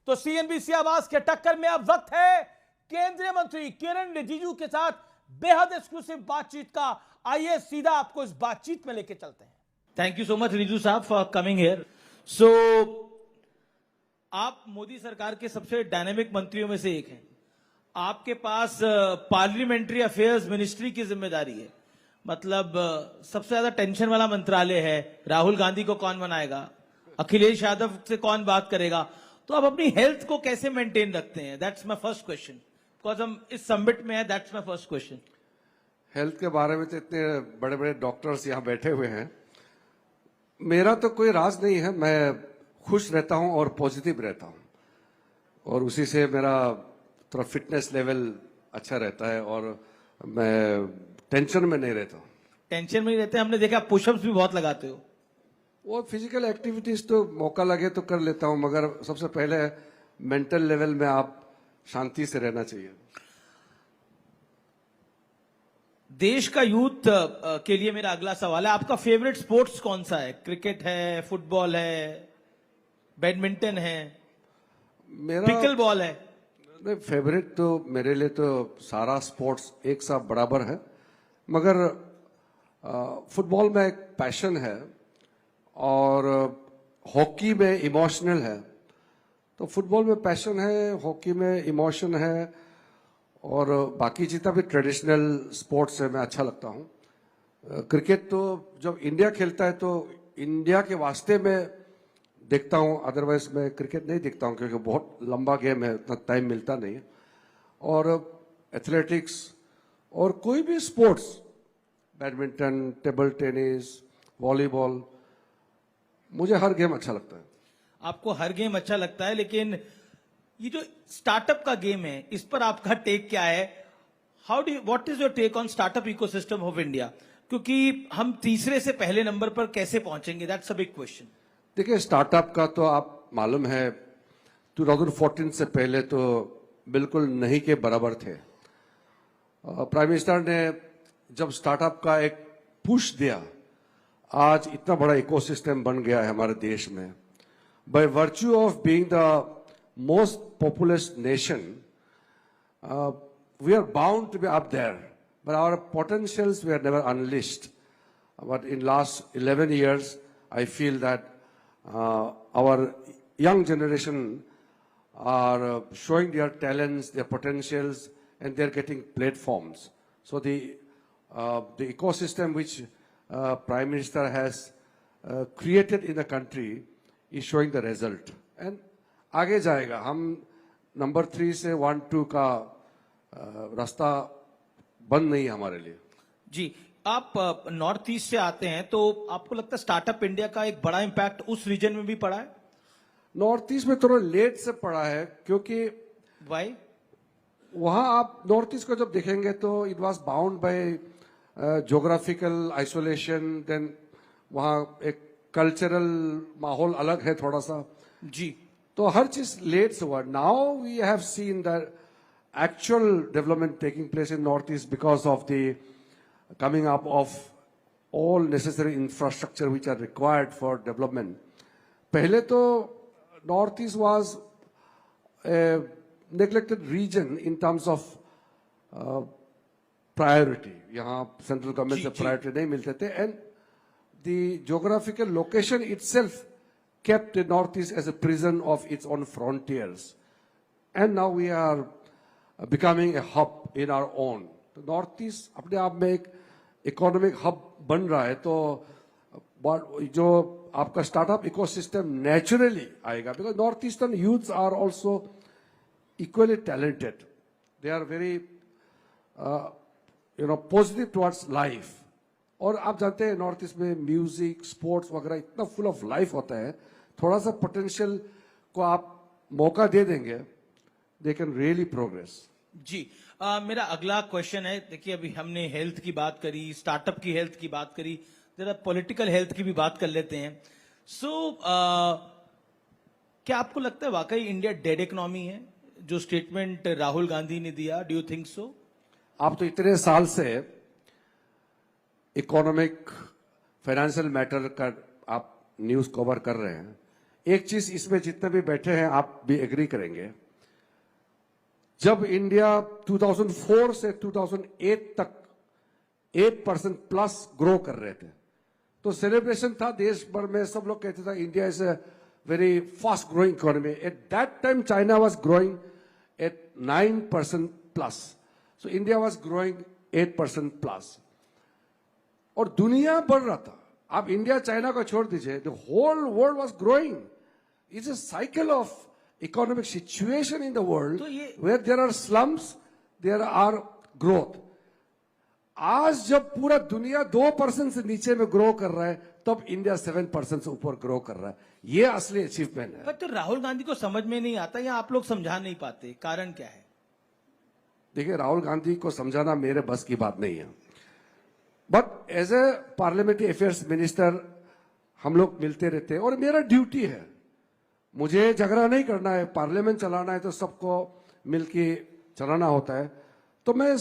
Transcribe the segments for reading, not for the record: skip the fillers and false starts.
तो सीएनबीसी आवाज के टक्कर में अब वक्त है केंद्रीय मंत्री किरण रिजिजू के साथ बेहद एक्सक्लूसिव बातचीत का। आइए सीधा आपको इस बातचीत में लेके चलते हैं। Thank you so much Rijiju साहब फॉर कमिंग हियर। सो आप मोदी सरकार के सबसे डायनेमिक मंत्रियों में से एक हैं। आपके पास पार्लियामेंट्री अफेयर्स मिनिस्ट्री की जिम्मेदारी है, मतलब सबसे ज्यादा टेंशन वाला मंत्रालय है। राहुल गांधी को कौन बनाएगा, अखिलेश यादव से कौन बात करेगा, तो आप अपनी हेल्थ को कैसे मेंटेन रखते हैं? That's my first question, because हम इस समिट में है। That's my first question. Health के बारे में तो इतने बड़े बड़े डॉक्टर्स यहाँ बैठे हुए हैं, मेरा तो कोई राज नहीं है। मैं खुश रहता हूँ और पॉजिटिव रहता हूँ, और उसी से मेरा थोड़ा फिटनेस लेवल अच्छा रहता है, और मैं टेंशन में नहीं रहता हूँ। टेंशन में नहीं रहते? हमने देखा पुशअप्स भी बहुत लगाते हो। वो फिजिकल एक्टिविटीज तो मौका लगे तो कर लेता हूँ, मगर सबसे पहले मेंटल लेवल में आप शांति से रहना चाहिए। देश का यूथ के लिए मेरा अगला सवाल है, आपका फेवरेट स्पोर्ट्स कौन सा है? क्रिकेट है, फुटबॉल है, बैडमिंटन है, मेरा पिकल बॉल है? नहीं, फेवरेट तो मेरे लिए तो सारा स्पोर्ट्स एक साथ बराबर है, मगर फुटबॉल में एक पैशन है और हॉकी में इमोशनल है। तो फुटबॉल में पैशन है, हॉकी में इमोशन है, और बाकी जितना भी ट्रेडिशनल स्पोर्ट्स है मैं अच्छा लगता हूँ। क्रिकेट तो जब इंडिया खेलता है तो इंडिया के वास्ते में देखता हूँ, अदरवाइज मैं क्रिकेट नहीं देखता हूँ क्योंकि बहुत लंबा गेम है, उतना टाइम मिलता नहीं है। और एथलेटिक्स और कोई भी sports, badminton, table tennis, volleyball, मुझे हर गेम अच्छा लगता है। आपको हर गेम अच्छा लगता है, लेकिन ये जो स्टार्टअप का गेम है इस पर आपका टेक क्या है? What is your take on startup ecosystem of India? क्योंकि हम तीसरे से पहले नंबर पर कैसे पहुंचेंगे? That's a big question. देखिए, स्टार्टअप का तो आप मालूम है 2014 से पहले तो बिल्कुल नहीं के बराबर थे। प्राइम मिनिस्टर ने जब स्टार्टअप का एक पुश दिया, आज इतना बड़ा इकोसिस्टम बन गया है हमारे देश में। By virtue of being the most populous nation, we are bound to be up there, but our potentials were never unleashed. But in last 11 years, I feel that our young generation are showing their talents, their potentials, and they're getting platforms. So the ecosystem which Prime Minister has created in the country is showing the result. And आगे जाएगा। हम number 3 से 1-2 का रास्ता बंद नहीं है हमारे लिए। जी, आप नॉर्थ ईस्ट से आते हैं, तो आपको लगता है स्टार्टअप इंडिया का एक बड़ा इंपैक्ट उस रीजन में भी पड़ा है? नॉर्थ ईस्ट में थोड़ा लेट से पड़ा है, क्योंकि वाई? वहां आप नॉर्थ ईस्ट को जब देखेंगे तो it was bound by geographical isolation, then वहां एक कल्चरल माहौल अलग है थोड़ा सा। जी, तो हर चीज लेट से हुआ। Now we have seen the actual development taking place in North East because of the coming up of all necessary infrastructure which are required for development. पहले तो North East was neglected region in terms of priority. यहाँ central government से priority नहीं मिलते थे, and the geographical location itself kept the Northeast as a prison of its own frontiers. And now we are becoming a hub in our own. तो Northeast अपने आप में एक इकोनॉमिक हब बन रहा है, तो जो आपका स्टार्टअप इकोसिस्टम नेचुरली आएगा, because North Eastern youths are also equally talented. They are very positive towards life. और आप जानते हैं नॉर्थ ईस्ट में म्यूजिक, स्पोर्ट्स वगैरह इतना फुल ऑफ लाइफ होता है। थोड़ा सा पोटेंशियल को आप मौका दे देंगे, दे कैन रियली प्रोग्रेस। जी, मेरा अगला क्वेश्चन है, देखिए अभी हमने हेल्थ की बात करी, स्टार्टअप की हेल्थ की बात करी, जरा पॉलिटिकल हेल्थ की भी बात कर लेते हैं। सो क्या आपको लगता है वाकई इंडिया डेड इकोनॉमी है, जो स्टेटमेंट राहुल गांधी ने दिया? Do you think so? आप तो इतने साल से इकोनॉमिक फाइनेंशियल मैटर का आप न्यूज कवर कर रहे हैं। एक चीज इसमें जितने भी बैठे हैं आप भी एग्री करेंगे, जब इंडिया 2004 से 2008 तक 8% प्लस ग्रो कर रहे थे, तो सेलिब्रेशन था देश भर में, सब लोग कहते थे India is a very fast growing economy. At that time China was growing at 9% plus, so India was growing 8% plus और दुनिया बढ़ रहा था. आप इंडिया चाइना को छोड़ दीजिए, the whole world was growing. It's a cycle of economic situation in the world तो ये- where there are slums, there are growth. आज जब पूरा दुनिया 2% से नीचे में ग्रो कर रहा है, तब इंडिया 7% से ऊपर ग्रो कर रहा है. ये असली अचीवमेंट है. पर तो राहुल गांधी को समझ में नहीं आता या आप लोग समझा नहीं पाते, कारण क्या है? देखिए, राहुल गांधी को समझाना मेरे बस की बात नहीं है, but as a parliamentary affairs minister हम लोग मिलते रहते हैं और मेरा ड्यूटी है, मुझे झगड़ा नहीं करना है, पार्लियामेंट चलाना है तो सबको मिलके चलाना होता है. तो मैं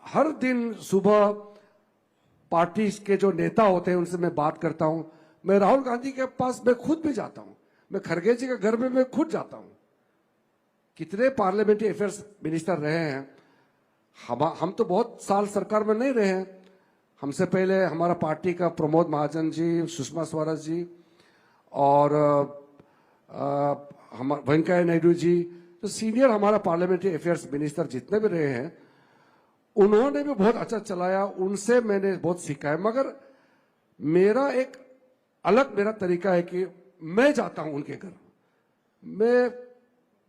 हर दिन सुबह पार्टी के जो नेता होते हैं उनसे मैं बात करता हूं. मैं राहुल गांधी के पास मैं खुद भी जाता हूं, मैं खरगे जी के घर में मैं खुद जाता हूं. कितने पार्लियामेंट्री अफेयर्स मिनिस्टर रहे हैं, हम तो बहुत साल सरकार में नहीं रहे हैं. हमसे पहले हमारा पार्टी का प्रमोद महाजन जी, सुषमा स्वराज जी और वेंकैया नायडू जी, तो सीनियर हमारा पार्लियामेंट्री अफेयर्स मिनिस्टर जितने भी रहे हैं, उन्होंने भी बहुत अच्छा चलाया, उनसे मैंने बहुत सीखा है. मगर मेरा एक अलग मेरा तरीका है कि मैं जाता हूं उनके घर. मैं,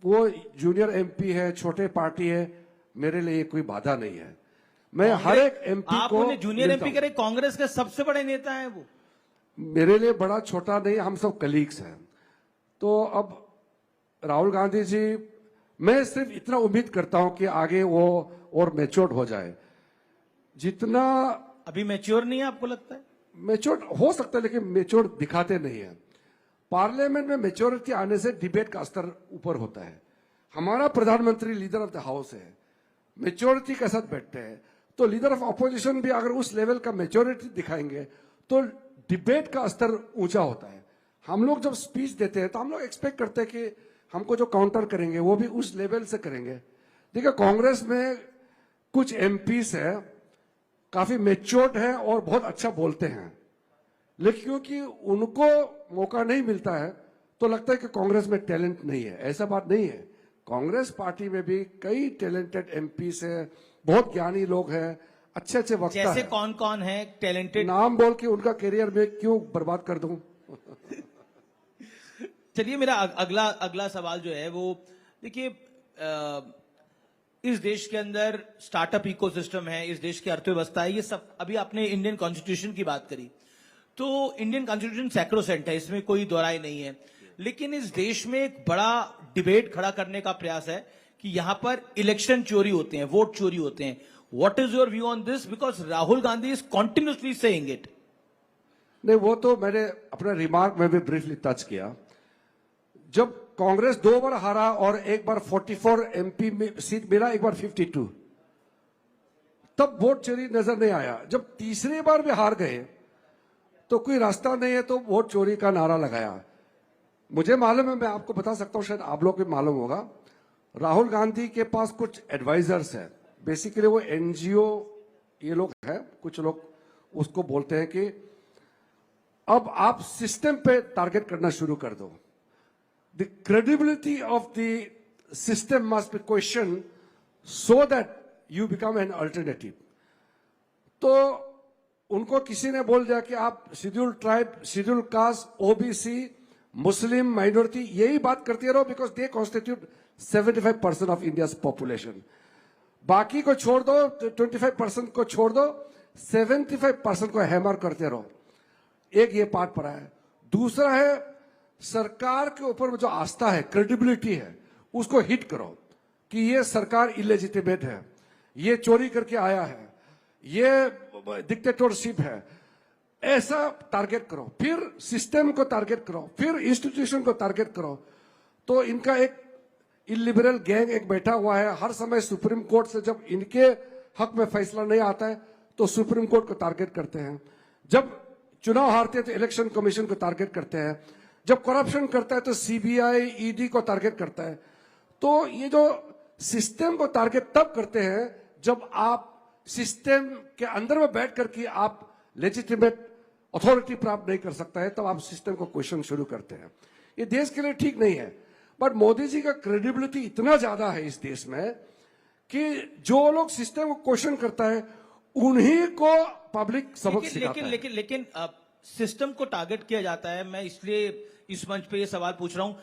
वो जूनियर एमपी है, छोटे पार्टी है, मेरे लिए कोई बाधा नहीं है. मैं हर एक एमपी आप को उन्हें जूनियर मिलता एमपी हूं. करे, कांग्रेस के सबसे बड़े नेता हैं वो. मेरे लिए बड़ा छोटा नहीं, हम सब कलीग्स हैं. तो अब राहुल गांधी जी, मैं सिर्फ इतना उम्मीद करता हूं कि आगे वो और मैच्योर्ड हो जाए. जितना अभी मैच्योर नहीं है आपको लगता है? मैच्योर्ड हो सकता है, लेकिन मैच्योर्ड दिखाते नहीं है. पार्लियामेंट में मैच्योरिटी आने से डिबेट का स्तर ऊपर होता है. हमारा प्रधानमंत्री लीडर ऑफ द हाउस है, मैच्योरिटी के साथ बैठते हैं, तो लीडर ऑफ ऑपोजिशन भी अगर उस लेवल का मैच्योरिटी दिखाएंगे तो डिबेट का स्तर ऊंचा होता है. हम लोग जब स्पीच देते हैं तो हम लोग एक्सपेक्ट करते हैं कि हमको जो काउंटर करेंगे वो भी उस लेवल से करेंगे. देखिए, कांग्रेस में कुछ एमपीस है, काफी मैच्योर्ड है और बहुत अच्छा बोलते हैं, लेकिन क्योंकि उनको मौका नहीं मिलता है तो लगता है कि कांग्रेस में टैलेंट नहीं है. ऐसा बात नहीं है. कांग्रेस पार्टी में भी कई टैलेंटेड एमपीस है, बहुत ज्ञानी लोग हैं, अच्छे अच्छे वक्ता जैसे हैं. कौन कौन है टैलेंटेड? नाम बोल के उनका करियर में क्यों बर्बाद कर दूं. चलिए, मेरा अगला अगला सवाल जो है वो, देखिए, इस देश के अंदर स्टार्टअप इकोसिस्टम है, इस देश की अर्थव्यवस्था है, ये सब. अभी आपने इंडियन कॉन्स्टिट्यूशन की बात करी, तो इंडियन कॉन्स्टिट्यूशन सैक्रोसेंट है, इसमें कोई दोहराई नहीं है. लेकिन इस देश में एक बड़ा डिबेट खड़ा करने का प्रयास है कि यहां पर इलेक्शन चोरी होते हैं, वोट चोरी होते हैं. What is your view on this? Because Rahul Gandhi is continuously saying it. नहीं, वो तो मैंने अपने रिमार्क में भी ब्रीफली टच किया. जब कांग्रेस 2 बार हारा और एक बार 44 एमपी में सीट मिला, एक बार 52, तब वोट चोरी नजर नहीं आया. जब तीसरी बार भी हार गए तो कोई रास्ता नहीं है तो वोट चोरी का नारा लगाया. मुझे मालूम है, मैं आपको बता सकता हूं, शायद आप लोग को मालूम होगा, राहुल गांधी के पास कुछ एडवाइजर्स हैं. बेसिकली वो एनजीओ ये लोग हैं, कुछ लोग उसको बोलते हैं कि अब आप सिस्टम पे टारगेट करना शुरू कर दो. The credibility of the system must be questioned so that you become an alternative. तो उनको किसी ने बोल दिया कि आप schedule tribe, schedule caste, OBC, मुस्लिम माइनॉरिटी यही बात करते रहो, because they constitute 75% of India population. बाकी को छोड़ दो, 25% को छोड़ दो, 75% को हैमर करते रहो. एक ये पार्ट पड़ा है. दूसरा है, सरकार के ऊपर जो आस्था है, क्रेडिबिलिटी है, उसको हिट करो कि ये सरकार इलेजिटिमेट है, ये चोरी करके आया है, ये डिक्टेटरशिप है. ऐसा टारगेट करो, फिर सिस्टम को टारगेट करो, फिर इंस्टीट्यूशन को टारगेट करो. तो इनका एक इलिबरल गैंग एक बैठा हुआ है, हर समय सुप्रीम कोर्ट से जब इनके हक में फैसला नहीं आता है तो सुप्रीम कोर्ट को टारगेट करते हैं. जब चुनाव हारते हैं तो इलेक्शन कमीशन को टारगेट करते हैं. जब करप्शन करता है तो सीबीआई ईडी को टारगेट करता है। तो ये जो सिस्टम को टारगेट तब करते हैं जब आप सिस्टम के अंदर में बैठ करके आप लेजिटिमेट अथॉरिटी प्राप्त नहीं कर सकता है, तब आप सिस्टम को क्वेश्चन शुरू करते हैं। ये देश के लिए ठीक नहीं है। बट मोदी जी का क्रेडिबिलिटी इतना ज्यादा है इस देश में कि जो लोग सिस्टम को क्वेश्चन करता है उन्हीं को पब्लिक सबक सिखाता है। लेकिन सिस्टम को टारगेट किया जाता है। मैं इसलिए इस मंच पे ये सवाल पूछ रहा हूं,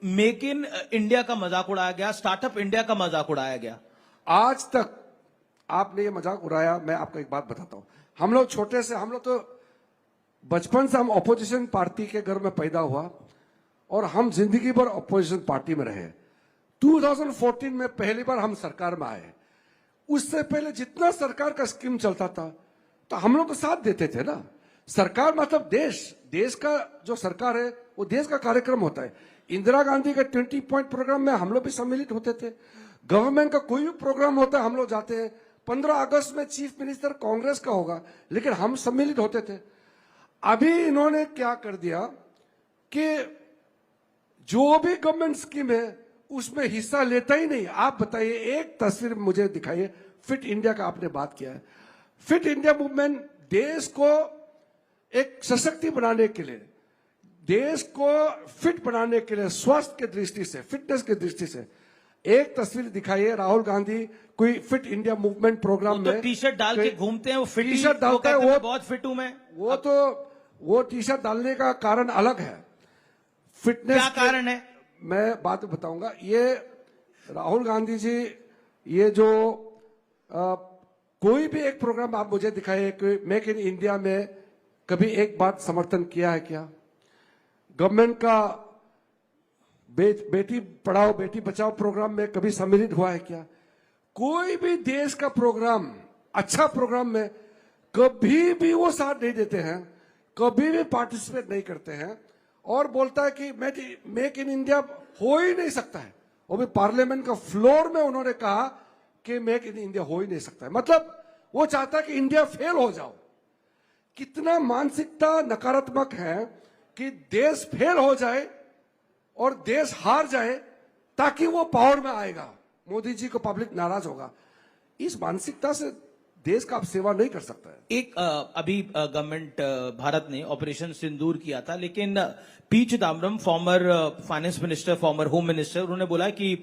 मेक इन इंडिया का मजाक उड़ाया गया, स्टार्टअप इंडिया का मजाक उड़ाया गया। आज तक आपने ये मजाक उड़ाया। मैं आपको एक बात बताता हूं, हम लोग छोटे से, हम लोग तो बचपन से हम ऑपोजिशन पार्टी के घर में पैदा हुआ और हम जिंदगी भर ऑपोजिशन पार्टी में रहे। 2014 में पहली बार हम सरकार में आए। उससे पहले जितना सरकार का स्कीम चलता था तो हम लोग तो साथ देते थे ना। सरकार मतलब देश का जो सरकार है वो देश का कार्यक्रम होता है। इंदिरा गांधी का 20 पॉइंट प्रोग्राम में हम लोग भी सम्मिलित होते थे। गवर्नमेंट का कोई भी प्रोग्राम होता है हम लोग जाते हैं। 15 अगस्त में चीफ मिनिस्टर कांग्रेस का होगा लेकिन हम सम्मिलित होते थे। अभी इन्होंने क्या कर दिया कि जो भी गवर्नमेंट स्कीम है उसमें हिस्सा लेता ही नहीं। आप बताइए, एक तस्वीर मुझे दिखाइए। फिट इंडिया का आपने बात किया है। फिट इंडिया मूवमेंट देश को एक सशक्त बनाने के लिए, देश को फिट बनाने के लिए, स्वास्थ्य की दृष्टि से, फिटनेस की दृष्टि से एक तस्वीर दिखाइए। राहुल गांधी कोई फिट इंडिया मूवमेंट प्रोग्राम में टी शर्ट डाल के घूमते हैं, वो फिट टी शर्ट डालता है, वो बहुत फिट हूं मैं। वो टी शर्ट डालने का कारण अलग है। फिटनेस क्या कारण है मैं बात बताऊंगा। ये राहुल गांधी जी, ये जो कोई भी एक प्रोग्राम आप मुझे दिखाइए कि मेक इन इंडिया में कभी एक बात समर्थन किया है क्या? गवर्नमेंट का बेटी पढ़ाओ बेटी बचाओ प्रोग्राम में कभी सम्मिलित हुआ है क्या? कोई भी देश का प्रोग्राम, अच्छा प्रोग्राम में कभी भी वो साथ नहीं देते हैं, कभी भी पार्टिसिपेट नहीं करते हैं और बोलता है कि मेक इन इंडिया हो ही नहीं सकता है। वो भी पार्लियामेंट का फ्लोर में उन्होंने कहा कि मेक इन इंडिया हो ही नहीं सकता है। मतलब वो चाहता है कि इंडिया फेल हो जाओ। कितना मानसिकता नकारात्मक है कि देश फेल हो जाए और देश हार जाए ताकि वो पावर में आएगा, मोदी जी को पब्लिक नाराज होगा। इस मानसिकता से देश का आप सेवा नहीं कर सकता है। एक अभी गवर्नमेंट भारत ने ऑपरेशन सिंदूर किया था, लेकिन P Chidambaram, former finance minister, farmer home minister, उन्होंने बोला कि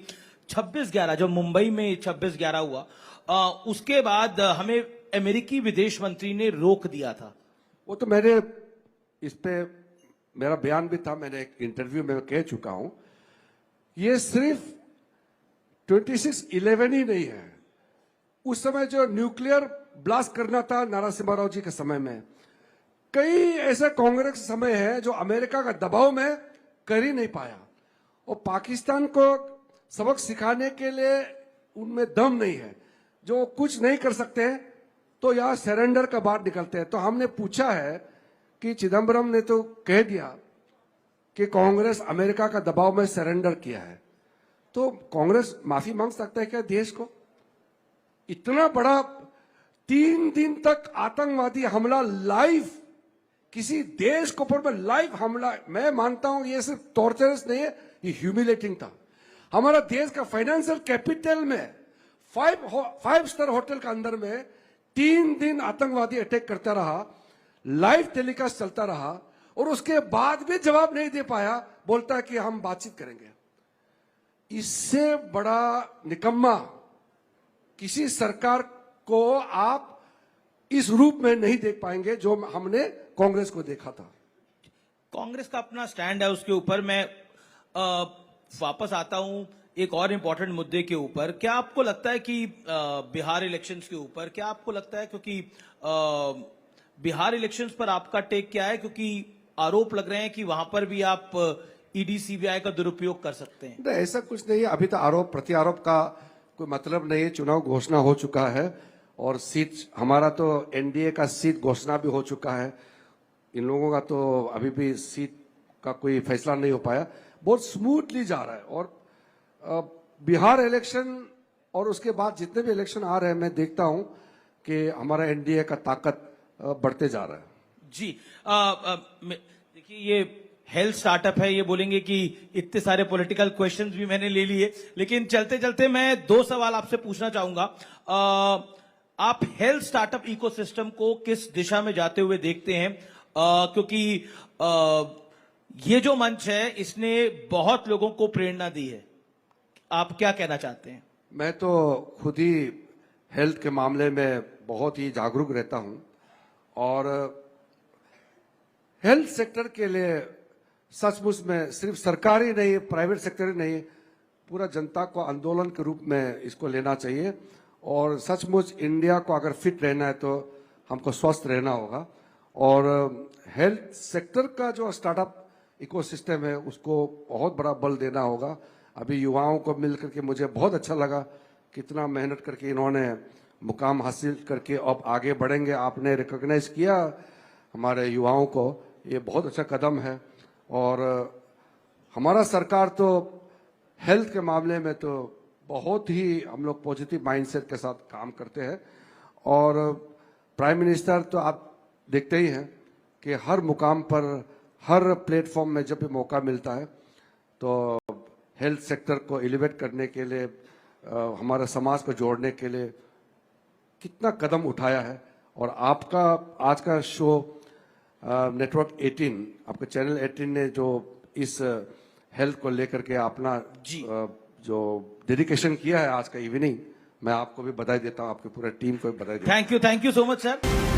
26/11 जो मुंबई में 26/11 हुआ, उसके बाद हमें अमेरिकी विदेश मंत्री ने रोक दिया था। वो तो मैंने इस पे मेरा बयान भी था, मैंने एक इंटरव्यू में कह चुका हूं। ये सिर्फ 26/11 ही नहीं है। उस समय जो न्यूक्लियर ब्लास्ट करना था नरसिम्हा राव जी के समय में, कई ऐसे कांग्रेस समय है जो अमेरिका का दबाव में कर ही नहीं पाया। और पाकिस्तान को सबक सिखाने के लिए उनमें दम नहीं है। जो कुछ नहीं कर सकते हैं तो यहां सरेंडर का बात निकलते हैं। तो हमने पूछा है कि चिदम्बरम ने तो कह दिया कि कांग्रेस अमेरिका का दबाव में सरेंडर किया है, तो कांग्रेस माफी मांग सकता है क्या देश को? इतना बड़ा 3 दिन तक आतंकवादी हमला लाइव, किसी देश के ऊपर में लाइव हमला, मैं मानता हूं ये सिर्फ टॉर्चरस नहीं है, ये ह्यूमिलेटिंग था। हमारा देश का फाइनेंशियल कैपिटल में 5 स्टार होटल के अंदर में 3 दिन आतंकवादी अटैक करता रहा, लाइव टेलीकास्ट चलता रहा और उसके बाद भी जवाब नहीं दे पाया, बोलता है कि हम बातचीत करेंगे। इससे बड़ा निकम्मा किसी सरकार को आप इस रूप में नहीं देख पाएंगे जो हमने कांग्रेस को देखा था। कांग्रेस का अपना स्टैंड है उसके ऊपर। मैं वापस आता हूं एक और इंपॉर्टेंट मुद्दे के ऊपर। क्या आपको लगता है कि बिहार इलेक्शंस के ऊपर, क्या आपको लगता है, क्योंकि बिहार इलेक्शंस पर आपका टेक क्या है? क्योंकि आरोप लग रहे हैं कि वहां पर भी आप ईडी सीबीआई का दुरुपयोग कर सकते हैं। नहीं, ऐसा कुछ नहीं है। अभी तो आरोप प्रत्यारोप का कोई मतलब नहीं है। चुनाव घोषणा हो चुका है और सीट हमारा तो एनडीए का सीट घोषणा भी हो चुका है। इन लोगों का तो अभी भी सीट का कोई फैसला नहीं हो पाया। बहुत स्मूथली जा रहा है। और बिहार इलेक्शन और उसके बाद जितने भी इलेक्शन आ रहे हैं, मैं देखता हूं कि हमारा एनडीए का ताकत बढ़ते जा रहा है। जी, देखिए ये हेल्थ स्टार्टअप है, ये बोलेंगे कि इतने सारे पॉलिटिकल क्वेश्चंस भी मैंने ले लिए, लेकिन चलते चलते मैं 2 सवाल आपसे पूछना चाहूंगा। आप हेल्थ स्टार्टअप इकोसिस्टम को किस दिशा में जाते हुए देखते हैं? क्योंकि ये जो मंच है इसने बहुत लोगों को प्रेरणा दी है, आप क्या कहना चाहते हैं? मैं तो खुद ही हेल्थ के मामले में बहुत ही जागरूक रहता हूं और हेल्थ सेक्टर के लिए सचमुच में सिर्फ सरकार ही नहीं, प्राइवेट सेक्टर ही नहीं, पूरा जनता को आंदोलन के रूप में इसको लेना चाहिए। और सचमुच इंडिया को अगर फिट रहना है तो हमको स्वस्थ रहना होगा और हेल्थ सेक्टर का जो स्टार्टअप इकोसिस्टम है उसको बहुत बड़ा बल देना होगा। अभी युवाओं को मिलकर के मुझे बहुत अच्छा लगा, कितना मेहनत करके इन्होंने मुकाम हासिल करके अब आगे बढ़ेंगे। आपने रिकॉग्नाइज किया हमारे युवाओं को, ये बहुत अच्छा कदम है। और हमारा सरकार तो हेल्थ के मामले में तो बहुत ही हम लोग पॉजिटिव माइंडसेट के साथ काम करते हैं। और प्राइम मिनिस्टर तो आप देखते ही हैं कि हर मुकाम पर, हर प्लेटफॉर्म में जब भी मौका मिलता है तो हेल्थ सेक्टर को एलिवेट करने के लिए, हमारे समाज को जोड़ने के लिए कितना कदम उठाया है। और आपका आज का शो नेटवर्क 18, आपका चैनल 18 ने जो इस हेल्थ को लेकर के अपना जो डेडिकेशन किया है आज का इवनिंग, मैं आपको भी बधाई देता हूं, आपकी पूरे टीम को भी बधाई देता हूं। Thank you so much sir.